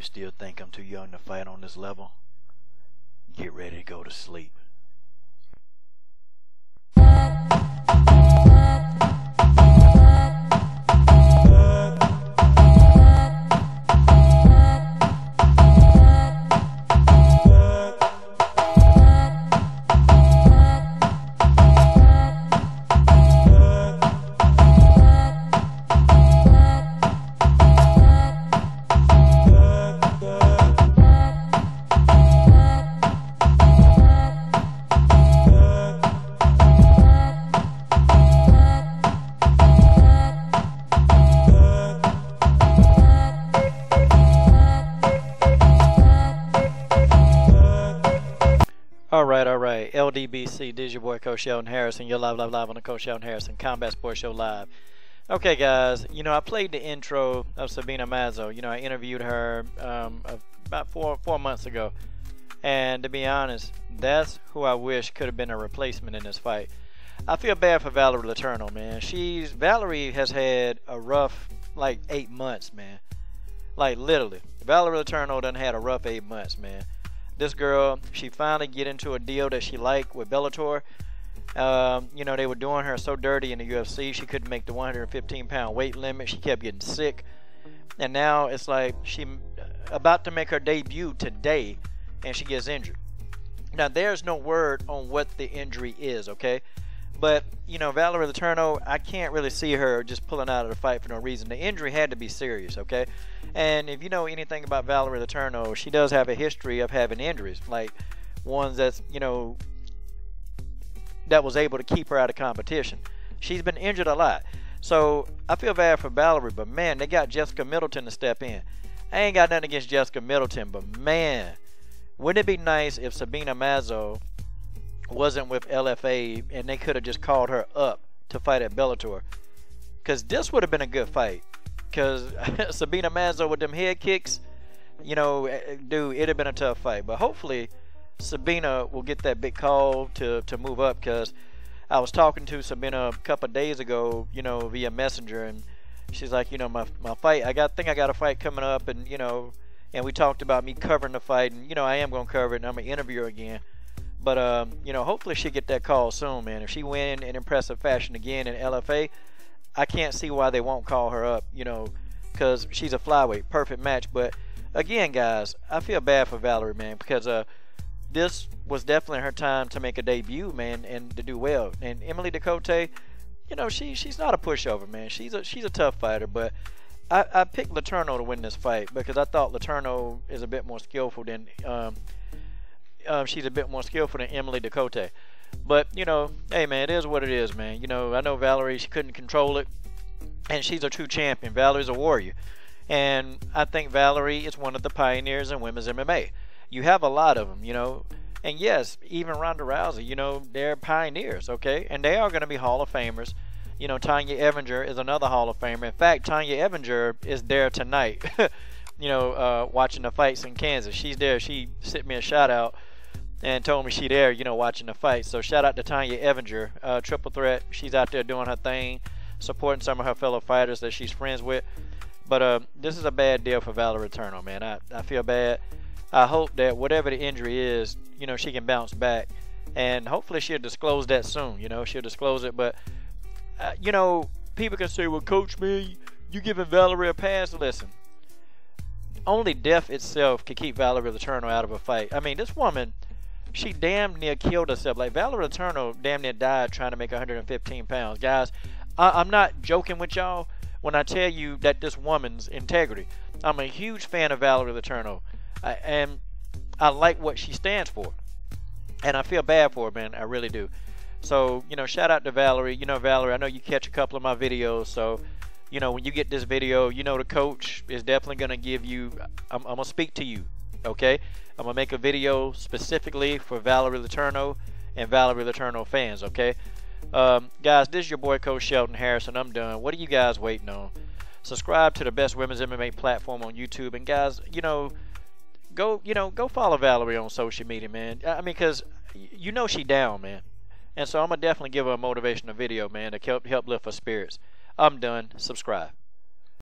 you still think I'm too young to fight on this level, get ready to go to sleep. Alright, LDBC, this is your boy Coach Sheldon Harrison. You're live on the Coach Sheldon Harrison Combat Sports Show Live. Okay guys, I played the intro of Sabina Mazo. I interviewed her about four months ago. And to be honest, that's who I wish could have been a replacement in this fight. I feel bad for Valerie Letourneau, man. Valerie has had a rough, 8 months, man. Literally. Valerie Letourneau done had a rough 8 months, man. This girl, she finally get into a deal that she liked with Bellator. They were doing her so dirty in the UFC. She couldn't make the 115-pound weight limit. She kept getting sick. And now it's like she about to make her debut today, and she gets injured. Now, there's no word on what the injury is, okay? But, Valerie Letourneau, I can't really see her just pulling out of the fight for no reason. The injury had to be serious, okay? And if you know anything about Valerie Letourneau, she does have a history of having injuries, like ones that's, that was able to keep her out of competition. She's been injured a lot. So I feel bad for Valerie, but man, they got Jessica Middleton to step in. I ain't got nothing against Jessica Middleton, but man, wouldn't it be nice if Sabina Mazo wasn't with LFA and they could have just called her up to fight at Bellator? Because this would have been a good fight. Because Sabina Mazo with them head kicks, dude, it'd have been a tough fight. But hopefully Sabina will get that big call to move up, because I was talking to Sabina a couple of days ago, via Messenger, and she's like, my fight, I think I got a fight coming up, and and we talked about me covering the fight, and I am gonna cover it, and I'm gonna interview her again. But hopefully she'll get that call soon, man. If she win in impressive fashion again in LFA, I can't see why they won't call her up, because she's a flyweight, perfect match. But again, guys, I feel bad for Valerie, man, because this was definitely her time to make a debut, man, and to do well. And Emily Ducote, she's not a pushover, man. She's a tough fighter, but I picked Letourneau to win this fight because I thought Letourneau is a bit more skillful than she's a bit more skillful than Emily Ducote. But hey, man, it is what it is, man. I know Valerie, she couldn't control it, and she's a true champion. Valerie's a warrior, and I think Valerie is one of the pioneers in women's MMA. You have a lot of them, and yes, even Ronda Rousey, they're pioneers, okay, and they are going to be Hall of Famers. Tanya Evinger is another Hall of Famer. In fact, Tanya Evinger is there tonight, watching the fights in Kansas. She's there. She sent me a shout out and told me she there, watching the fight. So shout out to Tanya Evinger, Triple Threat. She's out there doing her thing, supporting some of her fellow fighters that she's friends with. But this is a bad deal for Valerie Letourneau, man. I feel bad. I hope that whatever the injury is, she can bounce back, and hopefully she'll disclose that soon. She'll disclose it. But people can say, well, Coach, man, you giving Valerie a pass? Listen, only death itself can keep Valerie Letourneau out of a fight. I mean, this woman, she damn near killed herself. Like, Valerie Letourneau damn near died trying to make 115 pounds. Guys, I'm not joking with y'all when I tell you that this woman's integrity. I'm a huge fan of Valerie Letourneau, and I like what she stands for. And I feel bad for her, man. I really do. So, shout out to Valerie. Valerie, I know you catch a couple of my videos. So, when you get this video, the coach is definitely going to give you, I'm going to speak to you, okay? I'm going to make a video specifically for Valerie Letourneau and Valerie Letourneau fans, okay? Guys, this is your boy Coach Sheldon Harrison. I'm done. What are you guys waiting on? Subscribe to the best women's MMA platform on YouTube. And guys, go follow Valerie on social media, man. I mean, because she down, man. And so I'm going to definitely give her a motivational video, man, to help lift her spirits. I'm done. Subscribe.